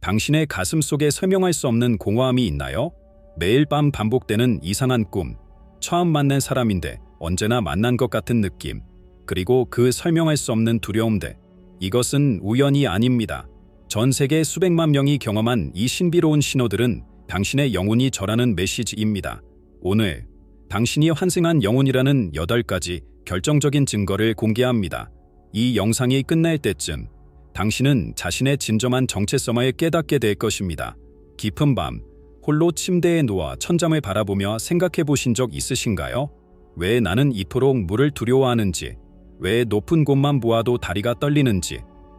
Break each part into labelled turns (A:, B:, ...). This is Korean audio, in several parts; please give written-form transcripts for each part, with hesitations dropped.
A: 당신의 가슴 속에 설명할 수 없는 공허함이 있나요? 매일 밤 반복되는 이상한 꿈, 처음 만난 사람인데 언제나 만난 것 같은 느낌, 그리고 그 설명할 수 없는 두려움들. 이것은 우연이 아닙니다. 전 세계 수백만 명이 경험한 이 신비로운 신호들은 당신의 영혼이 전하는 메시지입니다. 오늘 당신이 환생한 영혼이라는 8가지 결정적인 증거를 공개합니다. 이 영상이 끝날 때쯤 당신은 자신의 진정한 정체성을 깨닫게 될 것입니다. 깊은 밤, 홀로 침대에 누워 천장을 바라보며 생각해 보신 적 있으신가요? 왜 나는 이토록 물을 두려워하는지, 왜 높은 곳만 보아도 다리가 떨리는지,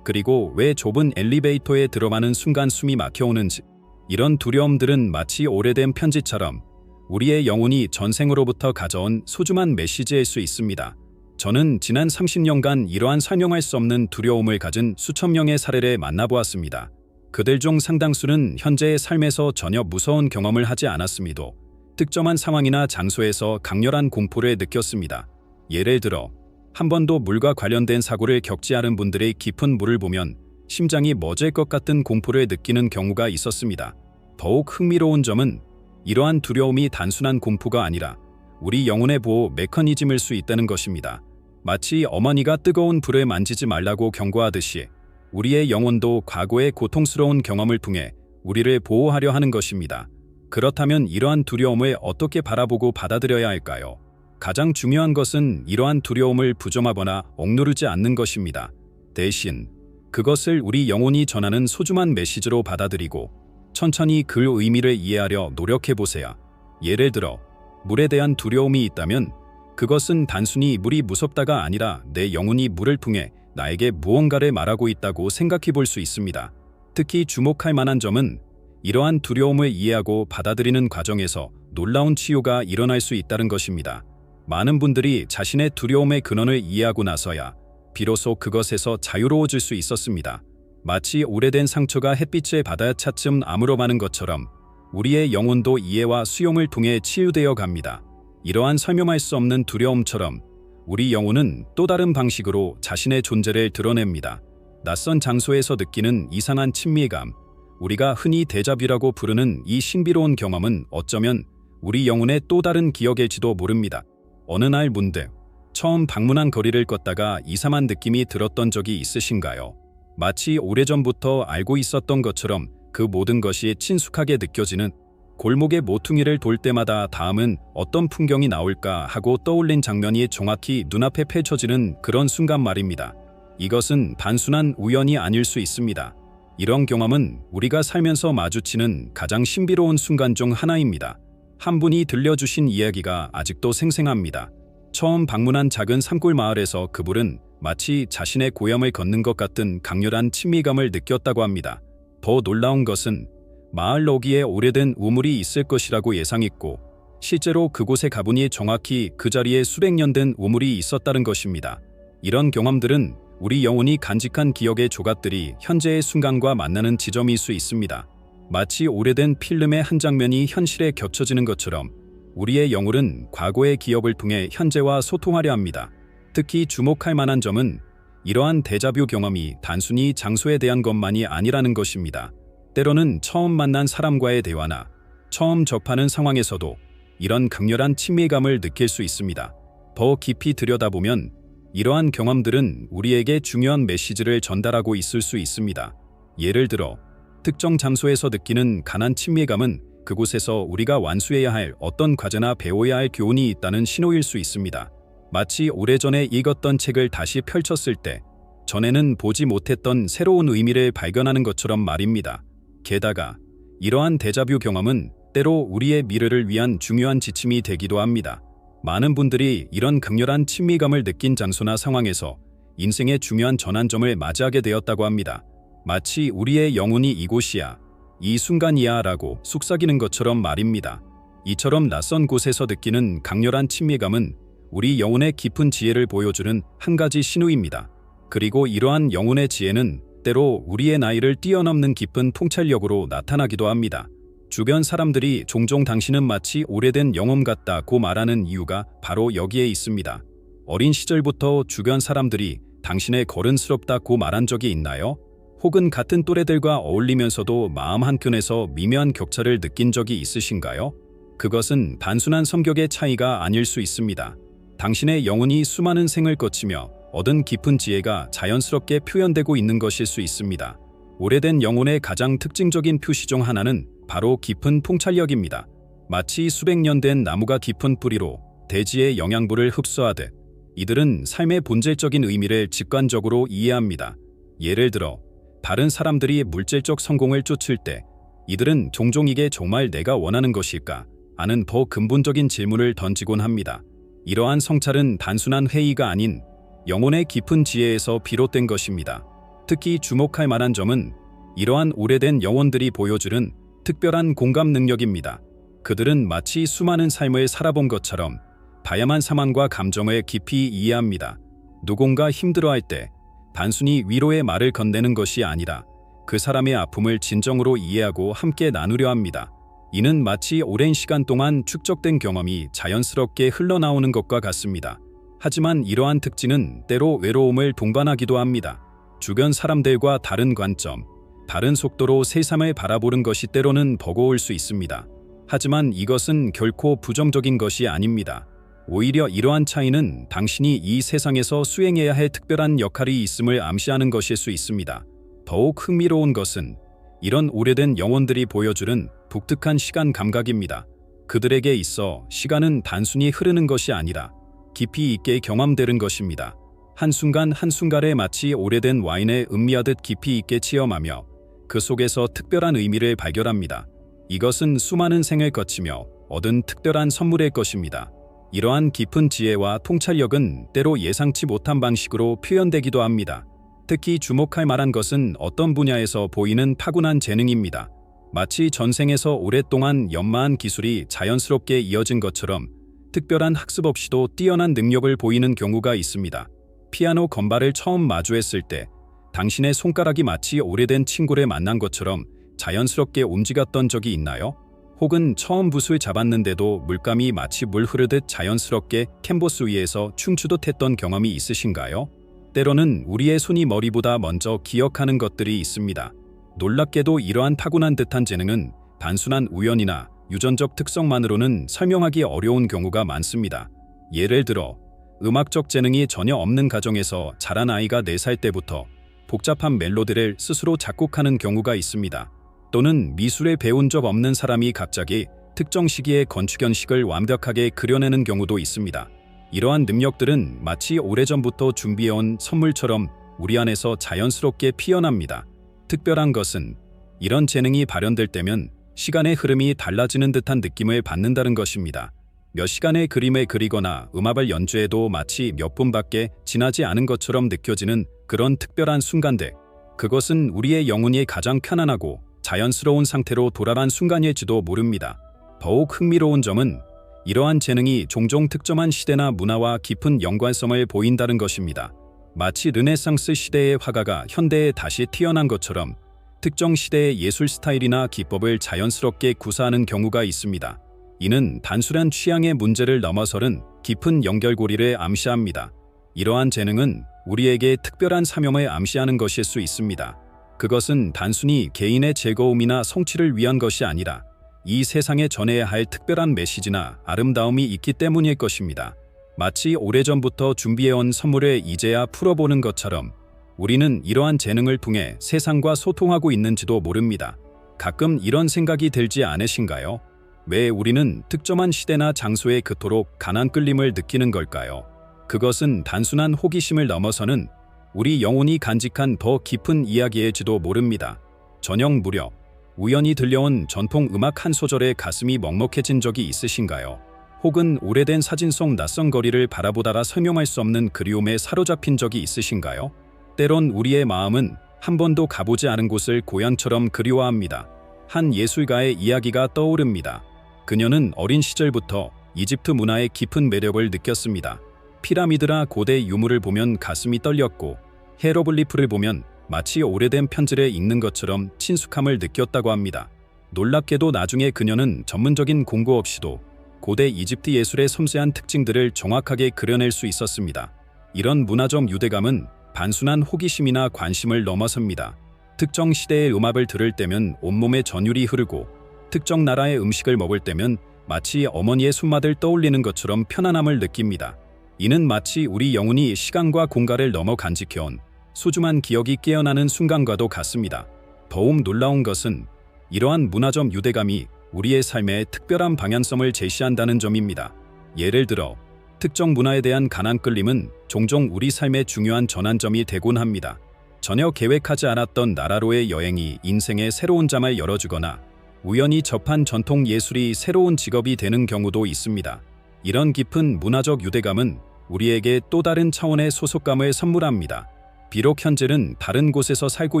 A: 그리고 왜 좁은 엘리베이터에 들어가는 순간 숨이 막혀오는지. 이런 두려움들은 마치 오래된 편지처럼 우리의 영혼이 전생으로부터 가져온 소중한 메시지일 수 있습니다. 저는 지난 30년간 이러한 설명할 수 없는 두려움을 가진 수천 명의 사례를 만나보았습니다. 그들 중 상당수는 현재의 삶에서 전혀 무서운 경험을 하지 않았음에도 특정한 상황이나 장소에서 강렬한 공포를 느꼈습니다. 예를 들어 한 번도 물과 관련된 사고를 겪지 않은 분들의 깊은 물을 보면 심장이 멎을 것 같은 공포를 느끼는 경우가 있었습니다. 더욱 흥미로운 점은 이러한 두려움이 단순한 공포가 아니라 우리 영혼의 보호 메커니즘일 수 있다는 것입니다. 마치 어머니가 뜨거운 불을 만지지 말라고 경고하듯이 우리의 영혼도 과거의 고통스러운 경험을 통해 우리를 보호하려 하는 것입니다. 그렇다면 이러한 두려움을 어떻게 바라보고 받아들여야 할까요? 가장 중요한 것은 이러한 두려움을 부정하거나 억누르지 않는 것입니다. 대신 그것을 우리 영혼이 전하는 소중한 메시지로 받아들이고 천천히 그 의미를 이해하려 노력해보세요. 예를 들어 물에 대한 두려움이 있다면 그것은 단순히 물이 무섭다가 아니라 내 영혼이 물을 통해 나에게 무언가를 말하고 있다고 생각해 볼 수 있습니다. 특히 주목할 만한 점은 이러한 두려움을 이해하고 받아들이는 과정에서 놀라운 치유가 일어날 수 있다는 것입니다. 많은 분들이 자신의 두려움의 근원을 이해하고 나서야 비로소 그것에서 자유로워질 수 있었습니다. 마치 오래된 상처가 햇빛을 받아 차츰 아물어가는 것처럼 우리의 영혼도 이해와 수용을 통해 치유되어 갑니다. 이러한 설명할 수 없는 두려움처럼 우리 영혼은 또 다른 방식으로 자신의 존재를 드러냅니다. 낯선 장소에서 느끼는 이상한 친밀감, 우리가 흔히 데자뷰라고 부르는 이 신비로운 경험은 어쩌면 우리 영혼의 또 다른 기억일지도 모릅니다. 어느 날 문득 처음 방문한 거리를 걷다가 이상한 느낌이 들었던 적이 있으신가요? 마치 오래전부터 알고 있었던 것처럼 그 모든 것이 친숙하게 느껴지는, 골목의 모퉁이를 돌 때마다 다음은 어떤 풍경이 나올까 하고 떠올린 장면이 정확히 눈앞에 펼쳐지는 그런 순간 말입니다. 이것은 단순한 우연이 아닐 수 있습니다. 이런 경험은 우리가 살면서 마주치는 가장 신비로운 순간 중 하나입니다. 한 분이 들려주신 이야기가 아직도 생생합니다. 처음 방문한 작은 산골 마을에서 그분은 마치 자신의 고향을 걷는 것 같은 강렬한 친밀감을 느꼈다고 합니다. 더 놀라운 것은 마을 너기에 오래된 우물이 있을 것이라고 예상했고 실제로 그곳에 가보니 정확히 그 자리에 수백 년 된 우물이 있었다는 것입니다. 이런 경험들은 우리 영혼이 간직한 기억의 조각들이 현재의 순간과 만나는 지점일 수 있습니다. 마치 오래된 필름의 한 장면이 현실에 겹쳐지는 것처럼 우리의 영혼은 과거의 기억을 통해 현재와 소통하려 합니다. 특히 주목할 만한 점은 이러한 데자뷰 경험이 단순히 장소에 대한 것만이 아니라는 것입니다. 때로는 처음 만난 사람과의 대화나 처음 접하는 상황에서도 이런 강렬한 친밀감을 느낄 수 있습니다. 더 깊이 들여다보면 이러한 경험들은 우리에게 중요한 메시지를 전달하고 있을 수 있습니다. 예를 들어 특정 장소에서 느끼는 강한 친밀감은 그곳에서 우리가 완수해야 할 어떤 과제나 배워야 할 교훈이 있다는 신호일 수 있습니다. 마치 오래전에 읽었던 책을 다시 펼쳤을 때 전에는 보지 못했던 새로운 의미를 발견하는 것처럼 말입니다. 게다가 이러한 데자뷰 경험은 때로 우리의 미래를 위한 중요한 지침이 되기도 합니다. 많은 분들이 이런 강렬한 친밀감을 느낀 장소나 상황에서 인생의 중요한 전환점을 맞이하게 되었다고 합니다. 마치 우리의 영혼이 이곳이야, 이 순간이야 라고 속삭이는 것처럼 말입니다. 이처럼 낯선 곳에서 느끼는 강렬한 친밀감은 우리 영혼의 깊은 지혜를 보여주는 한 가지 신호입니다. 그리고 이러한 영혼의 지혜는 때로 우리의 나이를 뛰어넘는 깊은 통찰력으로 나타나기도 합니다. 주변 사람들이 종종 당신은 마치 오래된 영혼 같다고 말하는 이유가 바로 여기에 있습니다. 어린 시절부터 주변 사람들이 당신의 거른스럽다고 말한 적이 있나요? 혹은 같은 또래들과 어울리면서도 마음 한켠에서 미묘한 격차를 느낀 적이 있으신가요? 그것은 단순한 성격의 차이가 아닐 수 있습니다. 당신의 영혼이 수많은 생을 거치며 얻은 깊은 지혜가 자연스럽게 표현되고 있는 것일 수 있습니다. 오래된 영혼의 가장 특징적인 표시 중 하나는 바로 깊은 통찰력입니다. 마치 수백 년 된 나무가 깊은 뿌리로 대지의 영양분을 흡수하듯 이들은 삶의 본질적인 의미를 직관적으로 이해합니다. 예를 들어 다른 사람들이 물질적 성공을 쫓을 때 이들은 종종 이게 정말 내가 원하는 것일까? 하는 더 근본적인 질문을 던지곤 합니다. 이러한 성찰은 단순한 회의가 아닌 영혼의 깊은 지혜에서 비롯된 것입니다. 특히 주목할 만한 점은 이러한 오래된 영혼들이 보여주는 특별한 공감 능력입니다. 그들은 마치 수많은 삶을 살아본 것처럼 다양한 상황과 감정을 깊이 이해합니다. 누군가 힘들어할 때 단순히 위로의 말을 건네는 것이 아니라 그 사람의 아픔을 진정으로 이해하고 함께 나누려 합니다. 이는 마치 오랜 시간 동안 축적된 경험이 자연스럽게 흘러나오는 것과 같습니다. 하지만 이러한 특징은 때로 외로움을 동반하기도 합니다. 주변 사람들과 다른 관점, 다른 속도로 세상을 바라보는 것이 때로는 버거울 수 있습니다. 하지만 이것은 결코 부정적인 것이 아닙니다. 오히려 이러한 차이는 당신이 이 세상에서 수행해야 할 특별한 역할이 있음을 암시하는 것일 수 있습니다. 더욱 흥미로운 것은 이런 오래된 영혼들이 보여주는 독특한 시간 감각입니다. 그들에게 있어 시간은 단순히 흐르는 것이 아니라 깊이 있게 경험되는 것입니다. 한순간 한순간에 마치 오래된 와인을 음미하듯 깊이 있게 체험하며 그 속에서 특별한 의미를 발견합니다. 이것은 수많은 생을 거치며 얻은 특별한 선물일 것입니다. 이러한 깊은 지혜와 통찰력은 때로 예상치 못한 방식으로 표현되기도 합니다. 특히 주목할 만한 것은 어떤 분야에서 보이는 타고난 재능입니다. 마치 전생에서 오랫동안 연마한 기술이 자연스럽게 이어진 것처럼 특별한 학습 없이도 뛰어난 능력을 보이는 경우가 있습니다. 피아노 건반을 처음 마주했을 때 당신의 손가락이 마치 오래된 친구를 만난 것처럼 자연스럽게 움직였던 적이 있나요? 혹은 처음 붓을 잡았는데도 물감이 마치 물 흐르듯 자연스럽게 캔버스 위에서 춤추듯 했던 경험이 있으신가요? 때로는 우리의 손이 머리보다 먼저 기억하는 것들이 있습니다. 놀랍게도 이러한 타고난 듯한 재능은 단순한 우연이나 유전적 특성만으로는 설명하기 어려운 경우가 많습니다. 예를 들어 음악적 재능이 전혀 없는 가정에서 자란 아이가 4살 때부터 복잡한 멜로디를 스스로 작곡하는 경우가 있습니다. 또는 미술을 배운 적 없는 사람이 갑자기 특정 시기에 건축현식을 완벽하게 그려내는 경우도 있습니다. 이러한 능력들은 마치 오래전부터 준비해온 선물처럼 우리 안에서 자연스럽게 피어납니다. 특별한 것은 이런 재능이 발현될 때면 시간의 흐름이 달라지는 듯한 느낌을 받는다는 것입니다. 몇 시간의 그림을 그리거나 음악을 연주해도 마치 몇 분밖에 지나지 않은 것처럼 느껴지는 그런 특별한 순간들. 그것은 우리의 영혼이 가장 편안하고 자연스러운 상태로 돌아간 순간일지도 모릅니다. 더욱 흥미로운 점은 이러한 재능이 종종 특정한 시대나 문화와 깊은 연관성을 보인다는 것입니다. 마치 르네상스 시대의 화가가 현대에 다시 태어난 것처럼 특정 시대의 예술 스타일이나 기법을 자연스럽게 구사하는 경우가 있습니다. 이는 단순한 취향의 문제를 넘어서는 깊은 연결고리를 암시합니다. 이러한 재능은 우리에게 특별한 사명을 암시하는 것일 수 있습니다. 그것은 단순히 개인의 즐거움이나 성취를 위한 것이 아니라 이 세상에 전해야 할 특별한 메시지나 아름다움이 있기 때문일 것입니다. 마치 오래전부터 준비해온 선물을 이제야 풀어보는 것처럼 우리는 이러한 재능을 통해 세상과 소통하고 있는지도 모릅니다. 가끔 이런 생각이 들지 않으신가요? 왜 우리는 특정한 시대나 장소에 그토록 강한 끌림을 느끼는 걸까요? 그것은 단순한 호기심을 넘어서는 우리 영혼이 간직한 더 깊은 이야기일지도 모릅니다. 저녁 무렵 우연히 들려온 전통 음악 한 소절에 가슴이 먹먹해진 적이 있으신가요? 혹은 오래된 사진 속 낯선 거리를 바라보다가 설명할 수 없는 그리움에 사로잡힌 적이 있으신가요? 때론 우리의 마음은 한 번도 가보지 않은 곳을 고향처럼 그리워합니다. 한 예술가의 이야기가 떠오릅니다. 그녀는 어린 시절부터 이집트 문화의 깊은 매력을 느꼈습니다. 피라미드나 고대 유물을 보면 가슴이 떨렸고 헤로글리프를 보면 마치 오래된 편지를 읽는 것처럼 친숙함을 느꼈다고 합니다. 놀랍게도 나중에 그녀는 전문적인 공부 없이도 고대 이집트 예술의 섬세한 특징들을 정확하게 그려낼 수 있었습니다. 이런 문화적 유대감은 단순한 호기심이나 관심을 넘어섭니다. 특정 시대의 음악을 들을 때면 온몸에 전율이 흐르고 특정 나라의 음식을 먹을 때면 마치 어머니의 손맛을 떠올리는 것처럼 편안함을 느낍니다. 이는 마치 우리 영혼이 시간과 공간을 넘어 간직해온 소중한 기억이 깨어나는 순간과도 같습니다. 더욱 놀라운 것은 이러한 문화적 유대감이 우리의 삶에 특별한 방향성을 제시한다는 점입니다. 예를 들어 특정 문화에 대한 강한 끌림은 종종 우리 삶의 중요한 전환점이 되곤 합니다. 전혀 계획하지 않았던 나라로의 여행이 인생의 새로운 장을 열어주거나 우연히 접한 전통 예술이 새로운 직업이 되는 경우도 있습니다. 이런 깊은 문화적 유대감은 우리에게 또 다른 차원의 소속감을 선물합니다. 비록 현재는 다른 곳에서 살고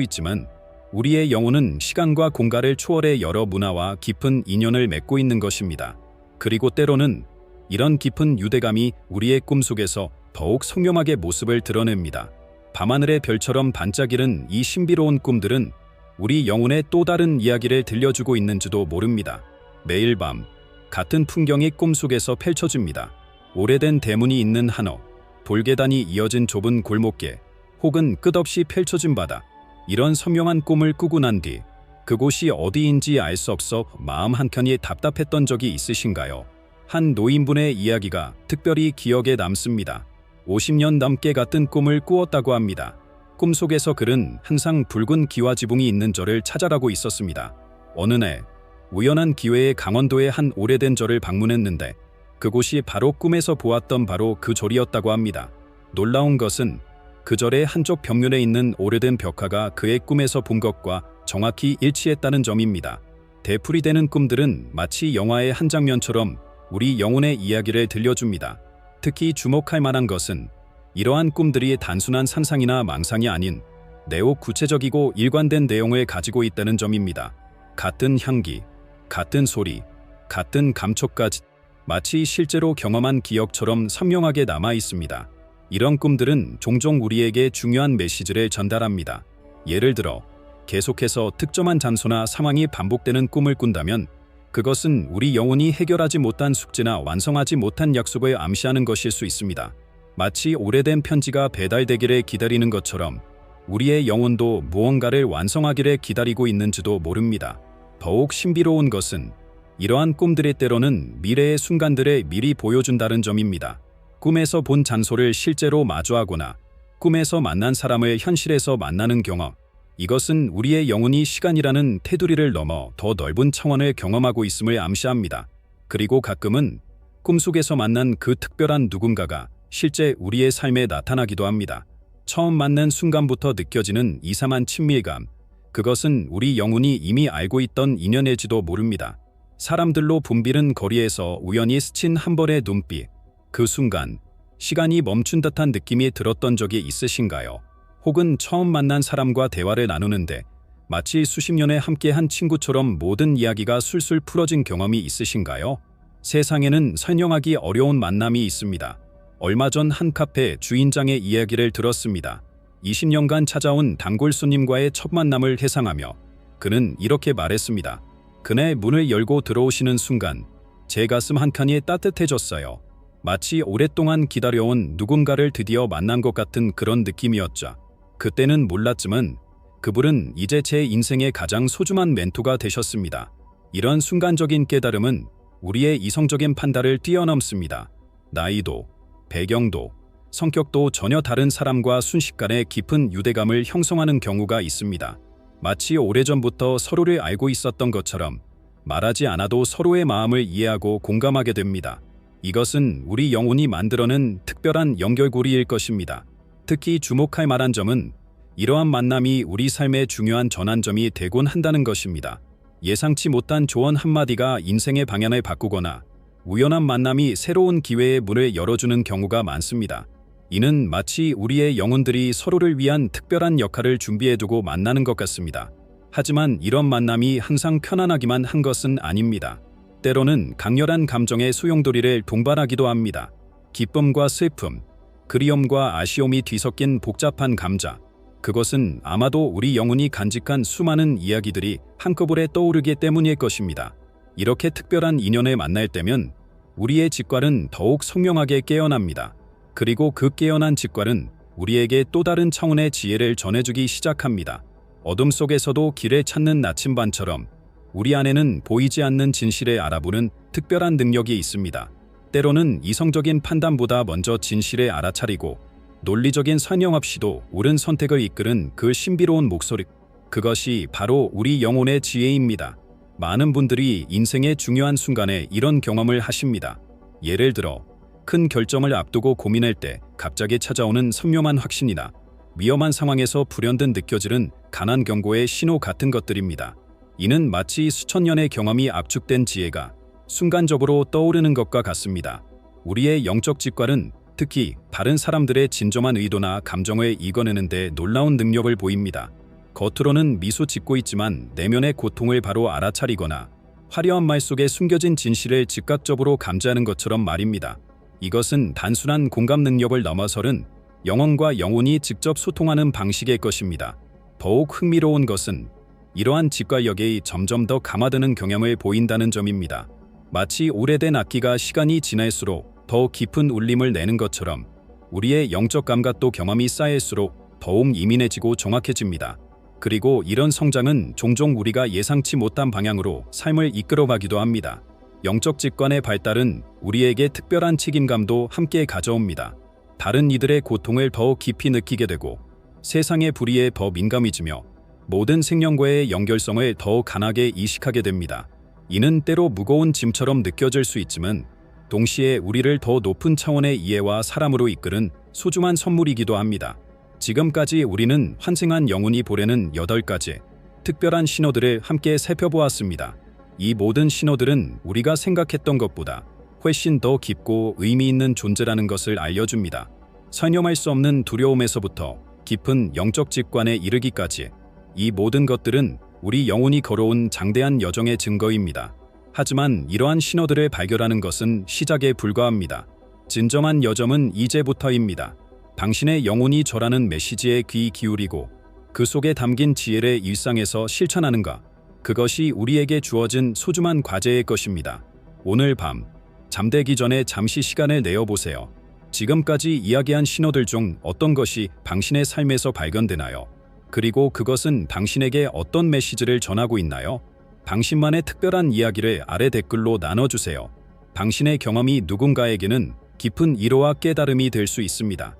A: 있지만 우리의 영혼은 시간과 공간을 초월해 여러 문화와 깊은 인연을 맺고 있는 것입니다. 그리고 때로는 이런 깊은 유대감이 우리의 꿈속에서 더욱 성묘하게 모습을 드러냅니다. 밤하늘의 별처럼 반짝이는 이 신비로운 꿈들은 우리 영혼의 또 다른 이야기를 들려주고 있는지도 모릅니다. 매일 밤 같은 풍경이 꿈속에서 펼쳐집니다. 오래된 대문이 있는 한옥, 돌계단이 이어진 좁은 골목길, 혹은 끝없이 펼쳐진 바다. 이런 선명한 꿈을 꾸고 난 뒤 그곳이 어디인지 알 수 없어 마음 한켠이 답답했던 적이 있으신가요? 한 노인분의 이야기가 특별히 기억에 남습니다. 50년 넘게 같은 꿈을 꾸었다고 합니다. 꿈속에서 그는 항상 붉은 기와지붕이 있는 절을 찾아가고 있었습니다. 어느 날 우연한 기회에 강원도의 한 오래된 절을 방문했는데 그곳이 바로 꿈에서 보았던 바로 그 절이었다고 합니다. 놀라운 것은 그 절의 한쪽 벽면에 있는 오래된 벽화가 그의 꿈에서 본 것과 정확히 일치했다는 점입니다. 되풀이되는 꿈들은 마치 영화의 한 장면처럼 우리 영혼의 이야기를 들려줍니다. 특히 주목할 만한 것은 이러한 꿈들이 단순한 상상이나 망상이 아닌 매우 구체적이고 일관된 내용을 가지고 있다는 점입니다. 같은 향기, 같은 소리, 같은 감촉까지 마치 실제로 경험한 기억처럼 선명하게 남아 있습니다. 이런 꿈들은 종종 우리에게 중요한 메시지를 전달합니다. 예를 들어 계속해서 특정한 장소나 상황이 반복되는 꿈을 꾼다면 그것은 우리 영혼이 해결하지 못한 숙제나 완성하지 못한 약속을 암시하는 것일 수 있습니다. 마치 오래된 편지가 배달되기를 기다리는 것처럼 우리의 영혼도 무언가를 완성하기를 기다리고 있는지도 모릅니다. 더욱 신비로운 것은 이러한 꿈들이 때로는 미래의 순간들을 미리 보여준다는 점입니다. 꿈에서 본 장소를 실제로 마주하거나 꿈에서 만난 사람을 현실에서 만나는 경험, 이것은 우리의 영혼이 시간이라는 테두리를 넘어 더 넓은 차원을 경험하고 있음을 암시합니다. 그리고 가끔은 꿈속에서 만난 그 특별한 누군가가 실제 우리의 삶에 나타나기도 합니다. 처음 만난 순간부터 느껴지는 이상한 친밀감, 그것은 우리 영혼이 이미 알고 있던 인연일지도 모릅니다. 사람들로 붐비는 거리에서 우연히 스친 한 번의 눈빛, 그 순간 시간이 멈춘 듯한 느낌이 들었던 적이 있으신가요? 혹은 처음 만난 사람과 대화를 나누는데 마치 수십 년에 함께한 친구처럼 모든 이야기가 술술 풀어진 경험이 있으신가요? 세상에는 설명하기 어려운 만남이 있습니다. 얼마 전 한 카페 주인장의 이야기를 들었습니다. 20년간 찾아온 단골 손님과의 첫 만남을 회상하며 그는 이렇게 말했습니다. 그날 문을 열고 들어오시는 순간 제 가슴 한켠이 따뜻해졌어요. 마치 오랫동안 기다려온 누군가를 드디어 만난 것 같은 그런 느낌이었죠. 그때는 몰랐지만 그분은 이제 제 인생의 가장 소중한 멘토가 되셨습니다. 이런 순간적인 깨달음은 우리의 이성적인 판단을 뛰어넘습니다. 나이도, 배경도, 성격도 전혀 다른 사람과 순식간에 깊은 유대감을 형성하는 경우가 있습니다. 마치 오래전부터 서로를 알고 있었던 것처럼 말하지 않아도 서로의 마음을 이해하고 공감하게 됩니다. 이것은 우리 영혼이 만들어낸 특별한 연결고리일 것입니다. 특히 주목할 만한 점은 이러한 만남이 우리 삶의 중요한 전환점이 되곤 한다는 것입니다. 예상치 못한 조언 한마디가 인생의 방향을 바꾸거나 우연한 만남이 새로운 기회의 문을 열어주는 경우가 많습니다. 이는 마치 우리의 영혼들이 서로를 위한 특별한 역할을 준비해두고 만나는 것 같습니다. 하지만 이런 만남이 항상 편안하기만 한 것은 아닙니다. 때로는 강렬한 감정의 소용돌이를 동반하기도 합니다. 기쁨과 슬픔, 그리움과 아쉬움이 뒤섞인 복잡한 감자. 그것은 아마도 우리 영혼이 간직한 수많은 이야기들이 한꺼번에 떠오르기 때문일 것입니다. 이렇게 특별한 인연을 만날 때면 우리의 직관은 더욱 선명하게 깨어납니다. 그리고 그 깨어난 직관은 우리에게 또 다른 차원의 지혜를 전해주기 시작합니다. 어둠 속에서도 길을 찾는 나침반처럼 우리 안에는 보이지 않는 진실을 알아보는 특별한 능력이 있습니다. 때로는 이성적인 판단보다 먼저 진실을 알아차리고 논리적인 설명 없이도 옳은 선택을 이끄는 그 신비로운 목소리, 그것이 바로 우리 영혼의 지혜입니다. 많은 분들이 인생의 중요한 순간에 이런 경험을 하십니다. 예를 들어 큰 결정을 앞두고 고민할 때 갑자기 찾아오는 선명한 확신이나 위험한 상황에서 불현듯 느껴지는 강한 경고의 신호 같은 것들입니다. 이는 마치 수천 년의 경험이 압축된 지혜가 순간적으로 떠오르는 것과 같습니다. 우리의 영적 직관은 특히 바른 사람들의 진정한 의도나 감정을 이겨내는 데 놀라운 능력을 보입니다. 겉으로는 미소 짓고 있지만 내면의 고통을 바로 알아차리거나 화려한 말 속에 숨겨진 진실을 즉각적으로 감지하는 것처럼 말입니다. 이것은 단순한 공감 능력을 넘어서는 영혼과 영혼이 직접 소통하는 방식의 것입니다. 더욱 흥미로운 것은 이러한 직관력이 점점 더 감화되는 경향을 보인다는 점입니다. 마치 오래된 악기가 시간이 지날수록 더 깊은 울림을 내는 것처럼 우리의 영적 감각도 경험이 쌓일수록 더욱 예민해지고 정확해집니다. 그리고 이런 성장은 종종 우리가 예상치 못한 방향으로 삶을 이끌어가기도 합니다. 영적 직관의 발달은 우리에게 특별한 책임감도 함께 가져옵니다. 다른 이들의 고통을 더 깊이 느끼게 되고 세상의 불의에 더 민감해지며 모든 생명과의 연결성을 더 강하게 이식하게 됩니다. 이는 때로 무거운 짐처럼 느껴질 수 있지만 동시에 우리를 더 높은 차원의 이해와 사람으로 이끄는 소중한 선물이기도 합니다. 지금까지 우리는 환생한 영혼이 보내는 8가지 특별한 신호들을 함께 살펴보았습니다. 이 모든 신호들은 우리가 생각했던 것보다 훨씬 더 깊고 의미 있는 존재라는 것을 알려줍니다. 설명할 수 없는 두려움에서부터 깊은 영적 직관에 이르기까지 이 모든 것들은 우리 영혼이 걸어온 장대한 여정의 증거입니다. 하지만 이러한 신호들을 발견하는 것은 시작에 불과합니다. 진정한 여정은 이제부터입니다. 당신의 영혼이 저라는 메시지에 귀 기울이고 그 속에 담긴 지혜를 일상에서 실천하는가, 그것이 우리에게 주어진 소중한 과제의 것입니다. 오늘 밤 잠들기 전에 잠시 시간을 내어보세요. 지금까지 이야기한 신호들 중 어떤 것이 당신의 삶에서 발견되나요? 그리고 그것은 당신에게 어떤 메시지를 전하고 있나요? 당신만의 특별한 이야기를 아래 댓글로 나눠주세요. 당신의 경험이 누군가에게는 깊은 위로와 깨달음이 될 수 있습니다.